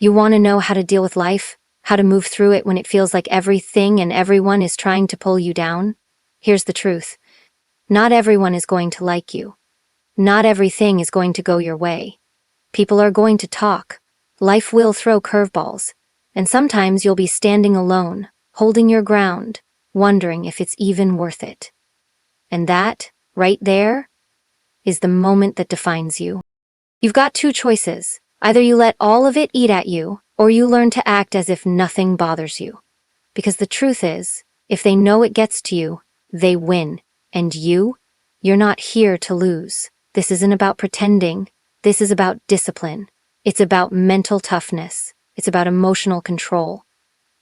You want to know how to deal with life? How to move through it when it feels like everything and everyone is trying to pull you down? Here's the truth. Not everyone is going to like you. Not everything is going to go your way. People are going to talk. Life will throw curveballs. And sometimes you'll be standing alone, holding your ground, wondering if it's even worth it. And that, right there, is the moment that defines you. You've got two choices. Either you let all of it eat at you, or you learn to act as if nothing bothers you. Because the truth is, if they know it gets to you, they win. And you're not here to lose. This isn't about pretending. This is about discipline. It's about mental toughness. It's about emotional control.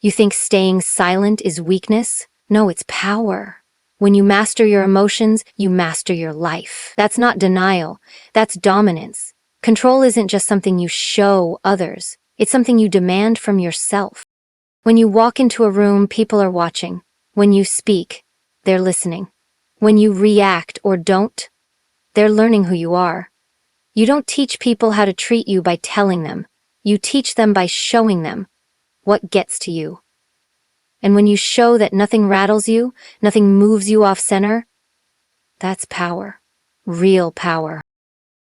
You think staying silent is weakness? No, it's power. When you master your emotions, you master your life. That's not denial. That's dominance. Control isn't just something you show others. It's something you demand from yourself. When you walk into a room, people are watching. When you speak, they're listening. When you react or don't, they're learning who you are. You don't teach people how to treat you by telling them. You teach them by showing them what gets to you. And when you show that nothing rattles you, nothing moves you off center, that's power. Real power.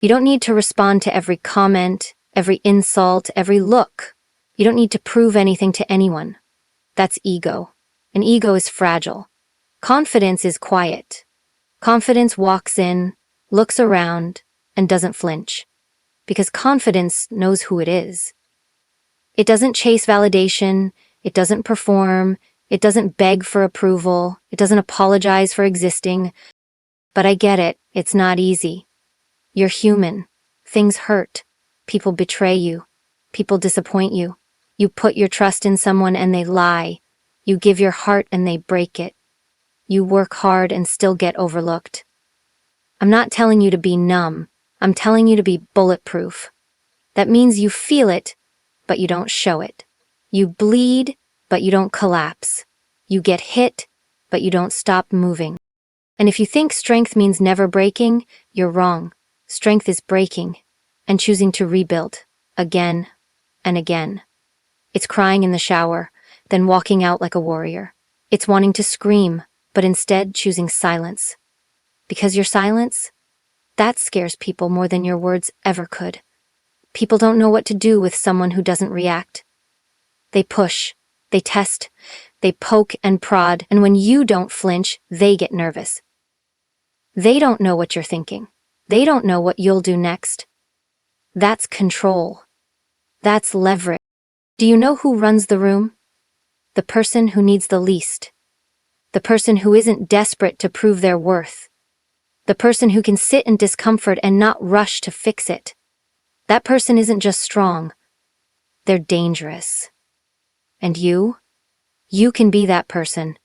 You don't need to respond to every comment, every insult, every look. You don't need to prove anything to anyone. That's ego. And ego is fragile. Confidence is quiet. Confidence walks in, looks around, and doesn't flinch. Because confidence knows who it is. It doesn't chase validation. It doesn't perform. It doesn't beg for approval. It doesn't apologize for existing. But I get it. It's not easy. You're human. Things hurt. People betray you. People disappoint you. You put your trust in someone and they lie. You give your heart and they break it. You work hard and still get overlooked. I'm not telling you to be numb. I'm telling you to be bulletproof. That means you feel it, but you don't show it. You bleed, but you don't collapse. You get hit, but you don't stop moving. And if you think strength means never breaking, you're wrong. Strength is breaking and choosing to rebuild again and again. It's crying in the shower, then walking out like a warrior. It's wanting to scream, but instead choosing silence. Because your silence, that scares people more than your words ever could. People don't know what to do with someone who doesn't react. They push, they test, they poke and prod, and when you don't flinch, they get nervous. They don't know what you're thinking. They don't know what you'll do next. That's control. That's leverage. Do you know who runs the room? The person who needs the least. The person who isn't desperate to prove their worth. The person who can sit in discomfort and not rush to fix it. That person isn't just strong. They're dangerous. And you can be that person.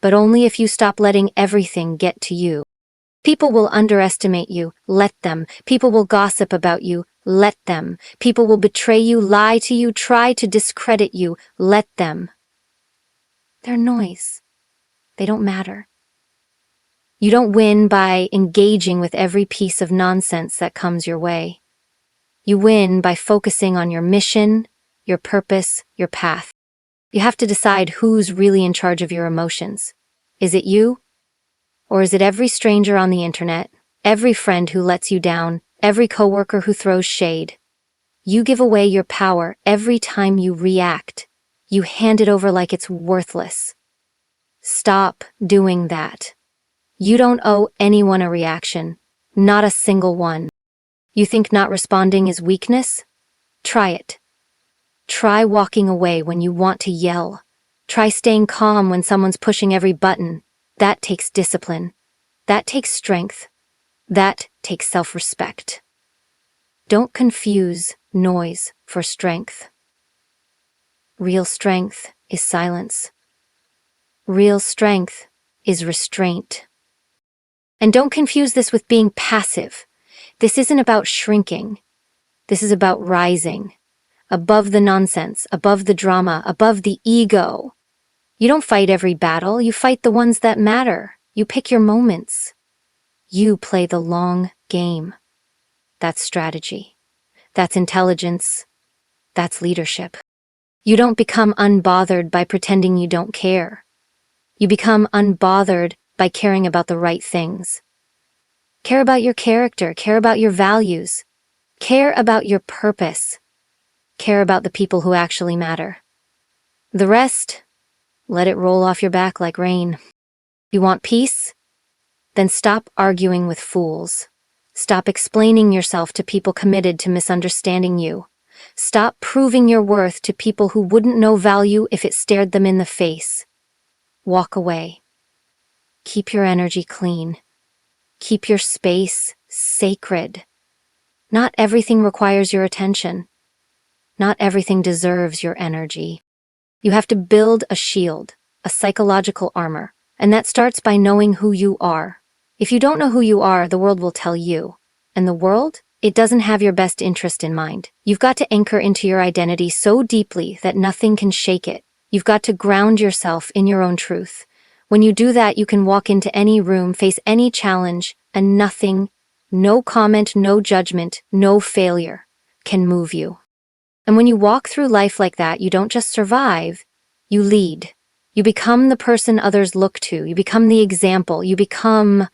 But only if you stop letting everything get to you. People will underestimate you, let them. People will gossip about you, let them. People will betray you, lie to you, try to discredit you, let them. They're noise. They don't matter. You don't win by engaging with every piece of nonsense that comes your way. You win by focusing on your mission, your purpose, your path. You have to decide who's really in charge of your emotions. Is it you? Or is it every stranger on the internet, every friend who lets you down, every coworker who throws shade? You give away your power every time you react. You hand it over like it's worthless. Stop doing that. You don't owe anyone a reaction, not a single one. You think not responding is weakness? Try it. Try walking away when you want to yell. Try staying calm when someone's pushing every button. That takes discipline. That takes strength. That takes self-respect. Don't confuse noise for strength. Real strength is silence. Real strength is restraint. And don't confuse this with being passive. This isn't about shrinking. This is about rising. Above the nonsense, above the drama, above the ego. You don't fight every battle, you fight the ones that matter. You pick your moments. You play the long game. That's strategy. That's intelligence. That's leadership. You don't become unbothered by pretending you don't care. You become unbothered by caring about the right things. Care about your character, care about your values, care about your purpose, care about the people who actually matter. The rest, let it roll off your back like rain. You want peace? Then stop arguing with fools. Stop explaining yourself to people committed to misunderstanding you. Stop proving your worth to people who wouldn't know value if it stared them in the face. Walk away. Keep your energy clean. Keep your space sacred. Not everything requires your attention. Not everything deserves your energy. You have to build a shield, a psychological armor, and that starts by knowing who you are. If you don't know who you are, the world will tell you. And the world? It doesn't have your best interest in mind. You've got to anchor into your identity so deeply that nothing can shake it. You've got to ground yourself in your own truth. When you do that, you can walk into any room, face any challenge, and nothing, no comment, no judgment, no failure can move you. And when you walk through life like that, you don't just survive, you lead. You become the person others look to. You become the example. You become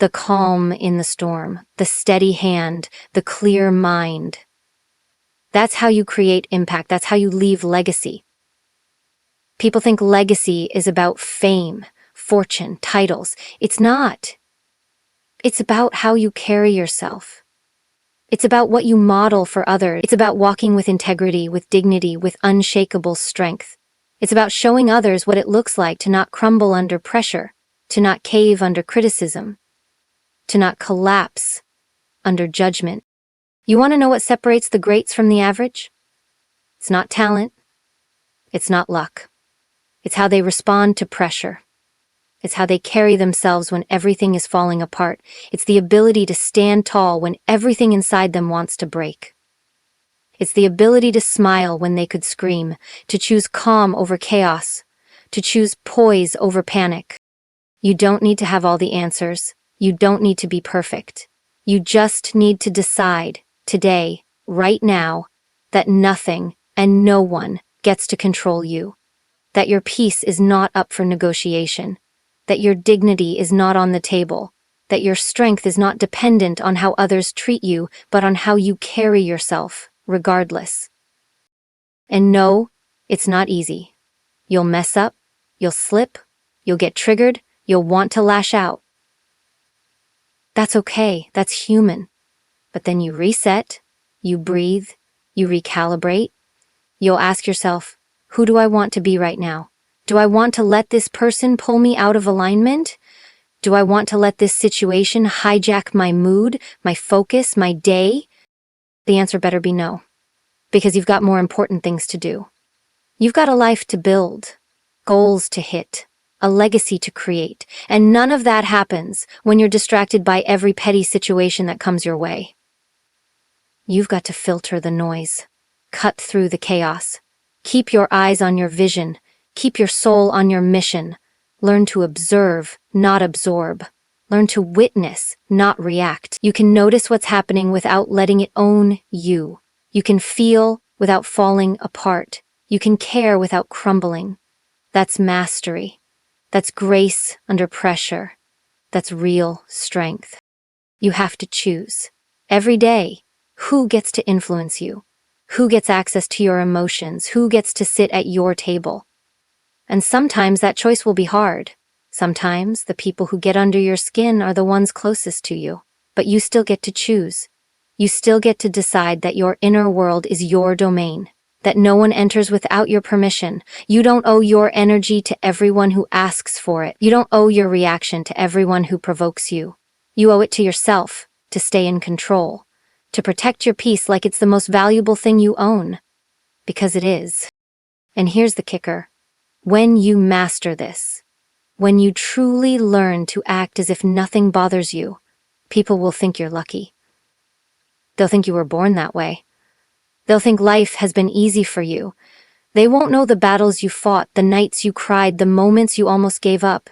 the calm in the storm, the steady hand, the clear mind. That's how you create impact. That's how you leave legacy. People think legacy is about fame, fortune, titles. It's not. It's about how you carry yourself. It's about what you model for others. It's about walking with integrity, with dignity, with unshakable strength. It's about showing others what it looks like to not crumble under pressure, to not cave under criticism, to not collapse under judgment. You want to know what separates the greats from the average? It's not talent. It's not luck. It's how they respond to pressure. It's how they carry themselves when everything is falling apart. It's the ability to stand tall when everything inside them wants to break. It's the ability to smile when they could scream, to choose calm over chaos, to choose poise over panic. You don't need to have all the answers. You don't need to be perfect. You just need to decide, today, right now, that nothing and no one gets to control you. That your peace is not up for negotiation. That your dignity is not on the table. That your strength is not dependent on how others treat you, but on how you carry yourself, regardless. And no, it's not easy. You'll mess up, you'll slip, you'll get triggered, you'll want to lash out. That's okay, that's human. But then you reset, you breathe, you recalibrate. You'll ask yourself, who do I want to be right now? Do I want to let this person pull me out of alignment? Do I want to let this situation hijack my mood, my focus, my day? The answer better be no, because you've got more important things to do. You've got a life to build, goals to hit, a legacy to create, and none of that happens when you're distracted by every petty situation that comes your way. You've got to filter the noise, cut through the chaos, keep your eyes on your vision, keep your soul on your mission. Learn to observe, not absorb. Learn to witness, not react. You can notice what's happening without letting it own you. You can feel without falling apart. You can care without crumbling. That's mastery. That's grace under pressure. That's real strength. You have to choose. Every day, who gets to influence you? Who gets access to your emotions? Who gets to sit at your table? And sometimes that choice will be hard. Sometimes the people who get under your skin are the ones closest to you. But you still get to choose. You still get to decide that your inner world is your domain, that no one enters without your permission. You don't owe your energy to everyone who asks for it. You don't owe your reaction to everyone who provokes you. You owe it to yourself to stay in control, to protect your peace like it's the most valuable thing you own. Because it is. And here's the kicker. When you master this, when you truly learn to act as if nothing bothers you, people will think you're lucky. They'll think you were born that way. They'll think life has been easy for you. They won't know the battles you fought, the nights you cried, the moments you almost gave up.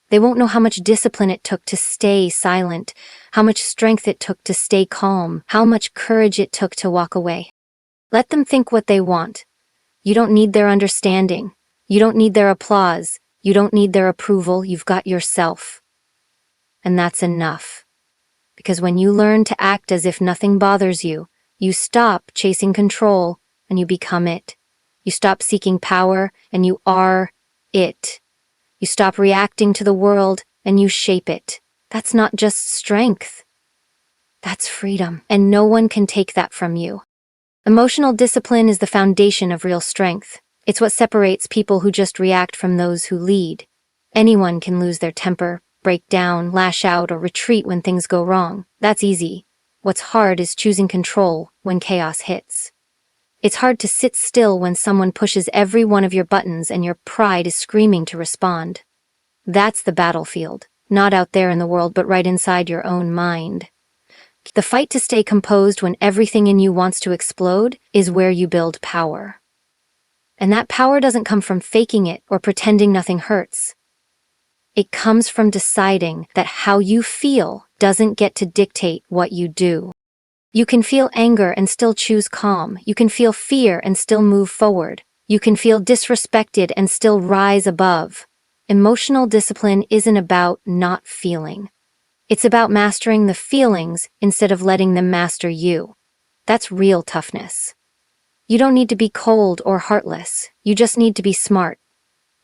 They won't know how much discipline it took to stay silent, how much strength it took to stay calm, how much courage it took to walk away. Let them think what they want. You don't need their understanding. You don't need their applause. You don't need their approval. You've got yourself. And that's enough. Because when you learn to act as if nothing bothers you, you stop chasing control and you become it. You stop seeking power and you are it. You stop reacting to the world and you shape it. That's not just strength. That's freedom. And no one can take that from you. Emotional discipline is the foundation of real strength. It's what separates people who just react from those who lead. Anyone can lose their temper, break down, lash out, or retreat when things go wrong. That's easy. What's hard is choosing control when chaos hits. It's hard to sit still when someone pushes every one of your buttons and your pride is screaming to respond. That's the battlefield, not out there in the world, but right inside your own mind. The fight to stay composed when everything in you wants to explode is where you build power. And that power doesn't come from faking it or pretending nothing hurts. It comes from deciding that how you feel doesn't get to dictate what you do. You can feel anger and still choose calm. You can feel fear and still move forward. You can feel disrespected and still rise above. Emotional discipline isn't about not feeling. It's about mastering the feelings instead of letting them master you. That's real toughness. You don't need to be cold or heartless. You just need to be smart.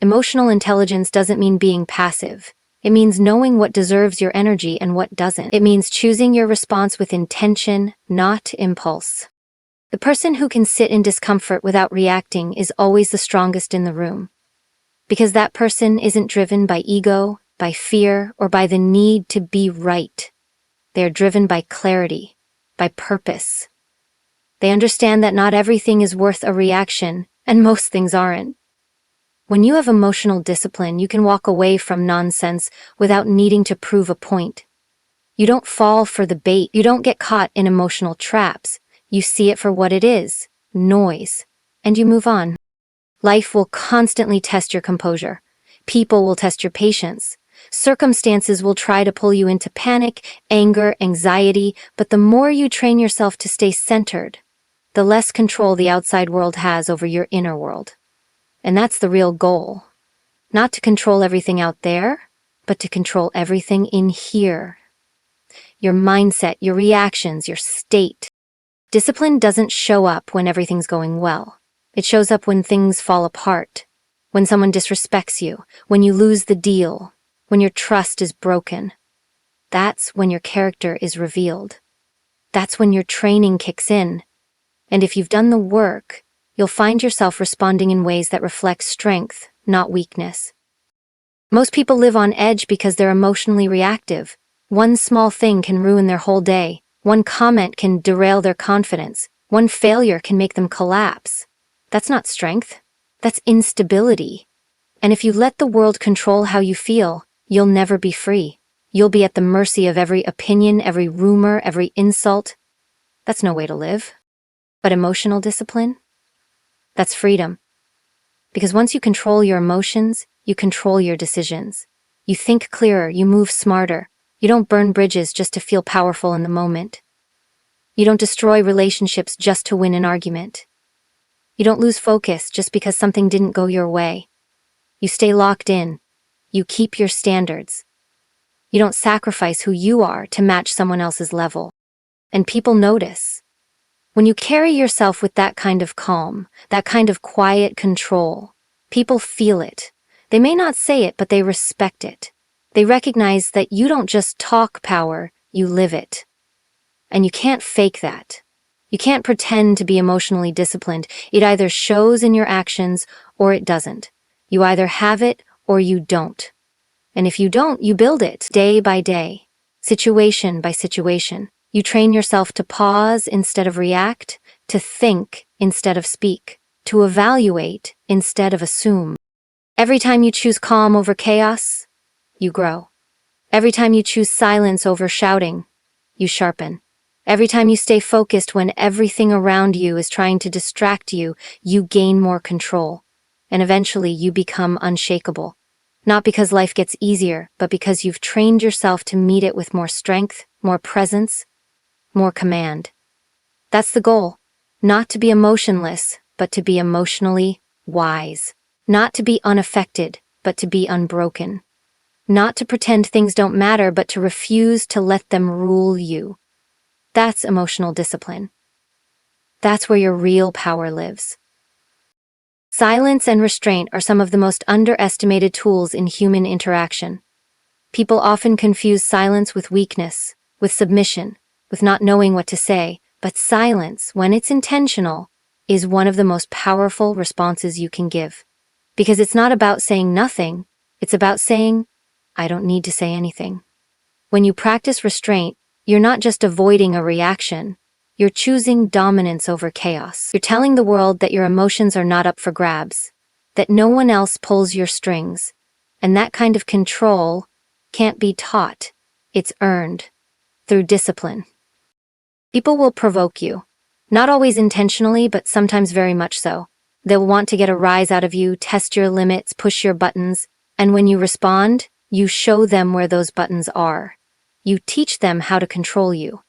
Emotional intelligence doesn't mean being passive. It means knowing what deserves your energy and what doesn't. It means choosing your response with intention, not impulse. The person who can sit in discomfort without reacting is always the strongest in the room. Because that person isn't driven by ego, by fear, or by the need to be right. They are driven by clarity, by purpose. They understand that not everything is worth a reaction, and most things aren't. When you have emotional discipline, you can walk away from nonsense without needing to prove a point. You don't fall for the bait. You don't get caught in emotional traps. You see it for what it is, noise, and you move on. Life will constantly test your composure. People will test your patience. Circumstances will try to pull you into panic, anger, anxiety, but the more you train yourself to stay centered, the less control the outside world has over your inner world. And that's the real goal. Not to control everything out there, but to control everything in here. Your mindset, your reactions, your state. Discipline doesn't show up when everything's going well. It shows up when things fall apart, when someone disrespects you, when you lose the deal, when your trust is broken. That's when your character is revealed. That's when your training kicks in. And if you've done the work, you'll find yourself responding in ways that reflect strength, not weakness. Most people live on edge because they're emotionally reactive. One small thing can ruin their whole day. One comment can derail their confidence. One failure can make them collapse. That's not strength. That's instability. And if you let the world control how you feel, you'll never be free. You'll be at the mercy of every opinion, every rumor, every insult. That's no way to live. But emotional discipline? That's freedom. Because once you control your emotions, you control your decisions. You think clearer, you move smarter. You don't burn bridges just to feel powerful in the moment. You don't destroy relationships just to win an argument. You don't lose focus just because something didn't go your way. You stay locked in. You keep your standards. You don't sacrifice who you are to match someone else's level. And people notice. When you carry yourself with that kind of calm, that kind of quiet control, people feel it. They may not say it, but they respect it. They recognize that you don't just talk power, you live it. And you can't fake that. You can't pretend to be emotionally disciplined. It either shows in your actions or it doesn't. You either have it or you don't. And if you don't, you build it day by day, situation by situation. You train yourself to pause instead of react, to think instead of speak, to evaluate instead of assume. Every time you choose calm over chaos, you grow. Every time you choose silence over shouting, you sharpen. Every time you stay focused when everything around you is trying to distract you, you gain more control. And eventually you become unshakable. Not because life gets easier, but because you've trained yourself to meet it with more strength, more presence, more command. That's the goal. Not to be emotionless, but to be emotionally wise. Not to be unaffected, but to be unbroken. Not to pretend things don't matter, but to refuse to let them rule you. That's emotional discipline. That's where your real power lives. Silence and restraint are some of the most underestimated tools in human interaction. People often confuse silence with weakness, with submission, with not knowing what to say, but silence, when it's intentional, is one of the most powerful responses you can give. Because it's not about saying nothing, it's about saying, I don't need to say anything. When you practice restraint, you're not just avoiding a reaction, you're choosing dominance over chaos. You're telling the world that your emotions are not up for grabs, that no one else pulls your strings, and that kind of control can't be taught, it's earned through discipline. People will provoke you, not always intentionally, but sometimes very much so. They'll want to get a rise out of you, test your limits, push your buttons, and when you respond, you show them where those buttons are. You teach them how to control you.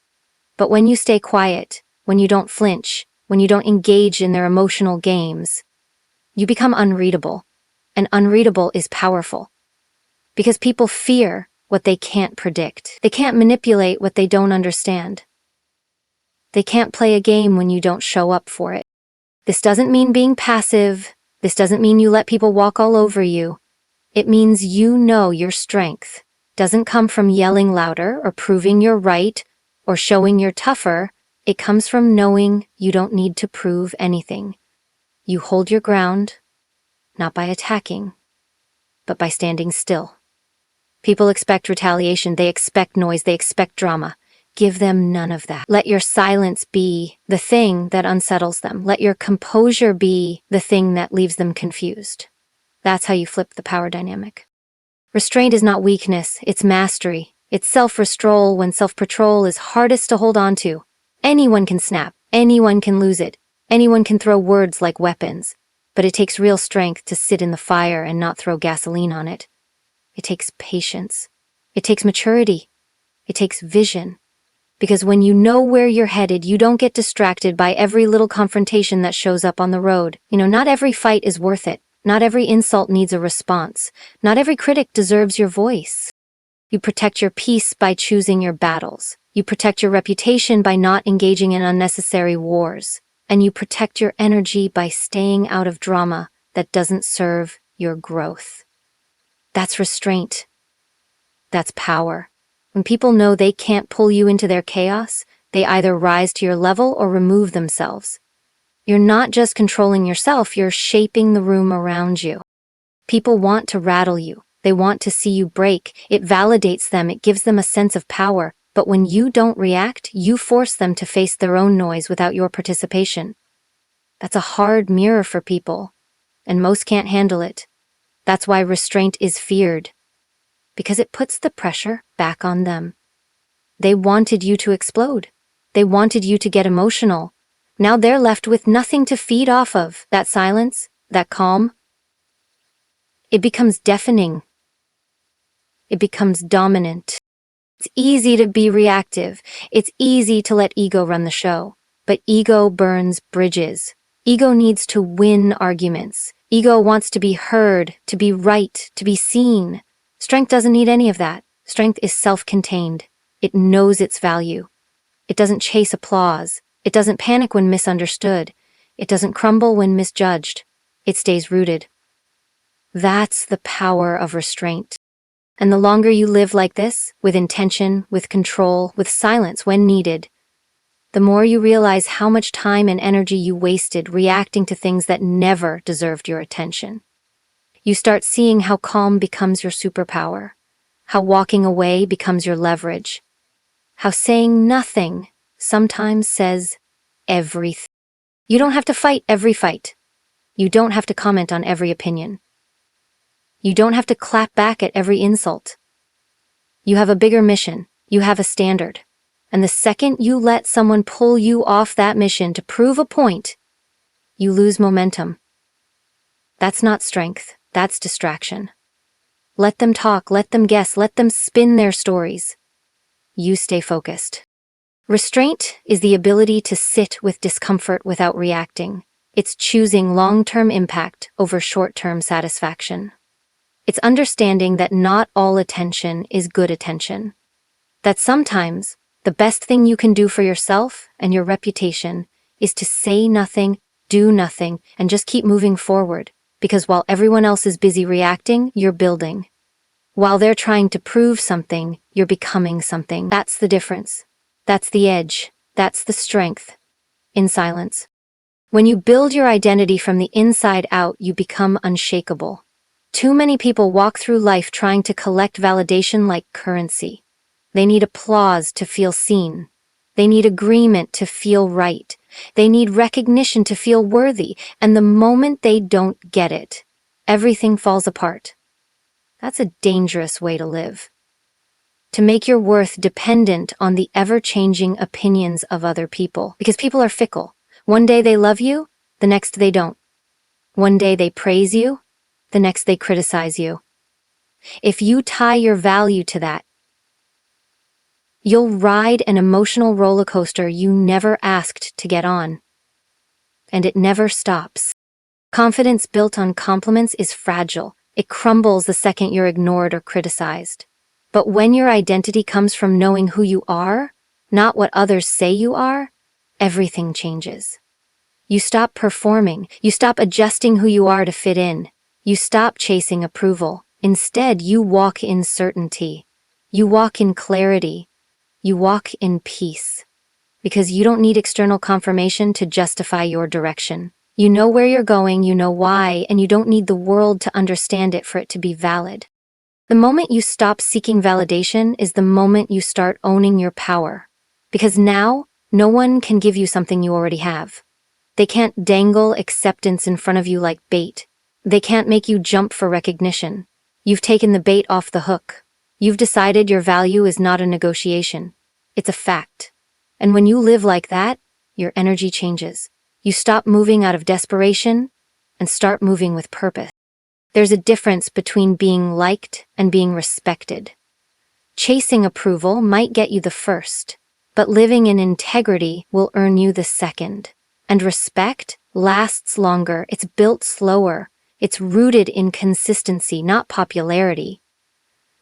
But when you stay quiet, when you don't flinch, when you don't engage in their emotional games, you become unreadable. And unreadable is powerful. Because people fear what they can't predict. They can't manipulate what they don't understand. They can't play a game when you don't show up for it. This doesn't mean being passive. This doesn't mean you let people walk all over you. It means you know your strength doesn't come from yelling louder or proving you're right or showing you're tougher. It comes from knowing you don't need to prove anything. You hold your ground, not by attacking, but by standing still. People expect retaliation, they expect noise, they expect drama. Give them none of that. Let your silence be the thing that unsettles them. Let your composure be the thing that leaves them confused. That's how you flip the power dynamic. Restraint is not weakness, it's mastery. It's self-restrol when self-patrol is hardest to hold on to. Anyone can snap, anyone can lose it, anyone can throw words like weapons. But it takes real strength to sit in the fire and not throw gasoline on it. It takes patience. It takes maturity. It takes vision. Because when you know where you're headed, you don't get distracted by every little confrontation that shows up on the road. Not every fight is worth it. Not every insult needs a response. Not every critic deserves your voice. You protect your peace by choosing your battles. You protect your reputation by not engaging in unnecessary wars. And you protect your energy by staying out of drama that doesn't serve your growth. That's restraint. That's power. When people know they can't pull you into their chaos, they either rise to your level or remove themselves. You're not just controlling yourself, you're shaping the room around you. People want to rattle you. They want to see you break. It validates them. It gives them a sense of power. But when you don't react, you force them to face their own noise without your participation. That's a hard mirror for people, and most can't handle it. That's why restraint is feared, because it puts the pressure back on them. They wanted you to explode. They wanted you to get emotional. Now they're left with nothing to feed off of. That silence, that calm, it becomes deafening. It becomes dominant. It's easy to be reactive. It's easy to let ego run the show. But ego burns bridges. Ego needs to win arguments. Ego wants to be heard, to be right, to be seen. Strength doesn't need any of that. Strength is self-contained. It knows its value. It doesn't chase applause. It doesn't panic when misunderstood. It doesn't crumble when misjudged. It stays rooted. That's the power of restraint. And the longer you live like this, with intention, with control, with silence when needed, the more you realize how much time and energy you wasted reacting to things that never deserved your attention. You start seeing how calm becomes your superpower, how walking away becomes your leverage, how saying nothing sometimes says everything. You don't have to fight every fight. You don't have to comment on every opinion. You don't have to clap back at every insult. You have a bigger mission. You have a standard. And the second you let someone pull you off that mission to prove a point, you lose momentum. That's not strength. That's distraction. Let them talk, let them guess, let them spin their stories. You stay focused. Restraint is the ability to sit with discomfort without reacting. It's choosing long-term impact over short-term satisfaction. It's understanding that not all attention is good attention. That sometimes the best thing you can do for yourself and your reputation is to say nothing, do nothing, and just keep moving forward. Because while everyone else is busy reacting, you're building. While they're trying to prove something, you're becoming something. That's the difference. That's the edge. That's the strength. In silence. When you build your identity from the inside out, you become unshakable. Too many people walk through life trying to collect validation like currency. They need applause to feel seen. They need agreement to feel right. They need recognition to feel worthy. And the moment they don't get it, everything falls apart. That's a dangerous way to live. To make your worth dependent on the ever-changing opinions of other people. Because people are fickle. One day they love you, the next they don't. One day they praise you, the next they criticize you. If you tie your value to that, you'll ride an emotional roller coaster you never asked to get on. And it never stops. Confidence built on compliments is fragile. It crumbles the second you're ignored or criticized. But when your identity comes from knowing who you are, not what others say you are, everything changes. You stop performing. You stop adjusting who you are to fit in. You stop chasing approval. Instead, you walk in certainty. You walk in clarity. You walk in peace. Because you don't need external confirmation to justify your direction. You know where you're going, you know why, and you don't need the world to understand it for it to be valid. The moment you stop seeking validation is the moment you start owning your power. Because now, no one can give you something you already have. They can't dangle acceptance in front of you like bait. They can't make you jump for recognition. You've taken the bait off the hook. You've decided your value is not a negotiation. It's a fact. And when you live like that, your energy changes. You stop moving out of desperation and start moving with purpose. There's a difference between being liked and being respected. Chasing approval might get you the first, but living in integrity will earn you the second. And respect lasts longer. It's built slower. It's rooted in consistency, not popularity.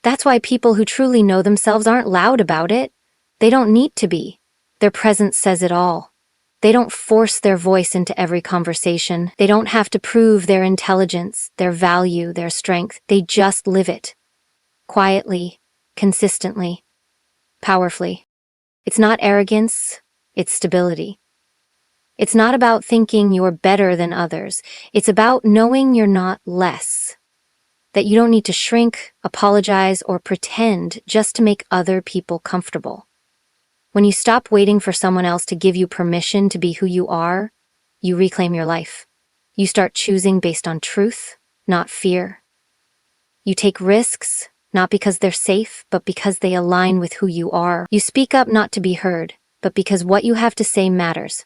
That's why people who truly know themselves aren't loud about it. They don't need to be. Their presence says it all. They don't force their voice into every conversation. They don't have to prove their intelligence, their value, their strength. They just live it. Quietly, consistently, powerfully. It's not arrogance, it's stability. It's not about thinking you're better than others. It's about knowing you're not less. That you don't need to shrink, apologize, or pretend just to make other people comfortable. When you stop waiting for someone else to give you permission to be who you are, you reclaim your life. You start choosing based on truth, not fear. You take risks, not because they're safe, but because they align with who you are. You speak up not to be heard, but because what you have to say matters.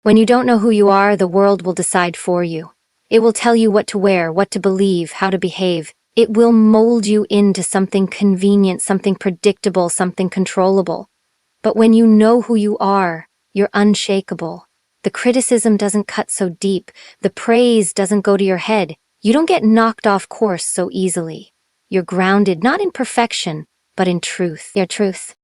When you don't know who you are, the world will decide for you. It will tell you what to wear, what to believe, how to behave. It will mold you into something convenient, something predictable, something controllable. But when you know who you are, you're unshakable. The criticism doesn't cut so deep. The praise doesn't go to your head. You don't get knocked off course so easily. You're grounded not in perfection, but in truth. Your truth.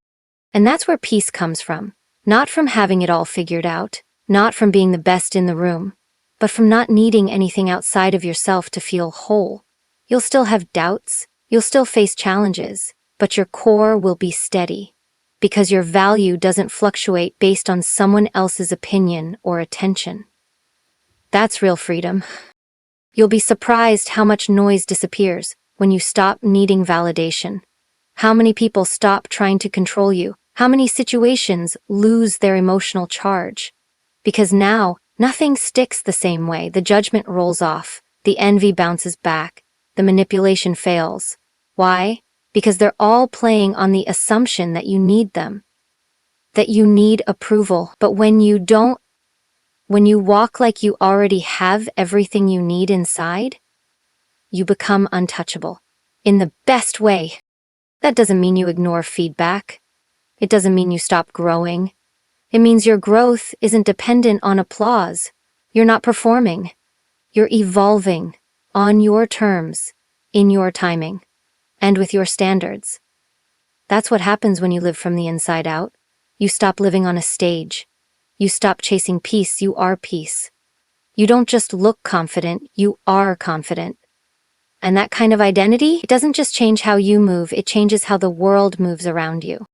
And that's where peace comes from. Not from having it all figured out, not from being the best in the room, but from not needing anything outside of yourself to feel whole. You'll still have doubts, you'll still face challenges, but your core will be steady. Because your value doesn't fluctuate based on someone else's opinion or attention. That's real freedom. You'll be surprised how much noise disappears when you stop needing validation. How many people stop trying to control you? How many situations lose their emotional charge? Because now, nothing sticks the same way. The judgment rolls off, the envy bounces back, the manipulation fails. Why? Because they're all playing on the assumption that you need them, that you need approval. But when you don't, when you walk like you already have everything you need inside, you become untouchable. In the best way. That doesn't mean you ignore feedback. It doesn't mean you stop growing. It means your growth isn't dependent on applause. You're not performing. You're evolving on your terms, in your timing, and with your standards. That's what happens when you live from the inside out. You stop living on a stage. You stop chasing peace, you are peace. You don't just look confident, you are confident. And that kind of identity, it doesn't just change how you move, it changes how the world moves around you.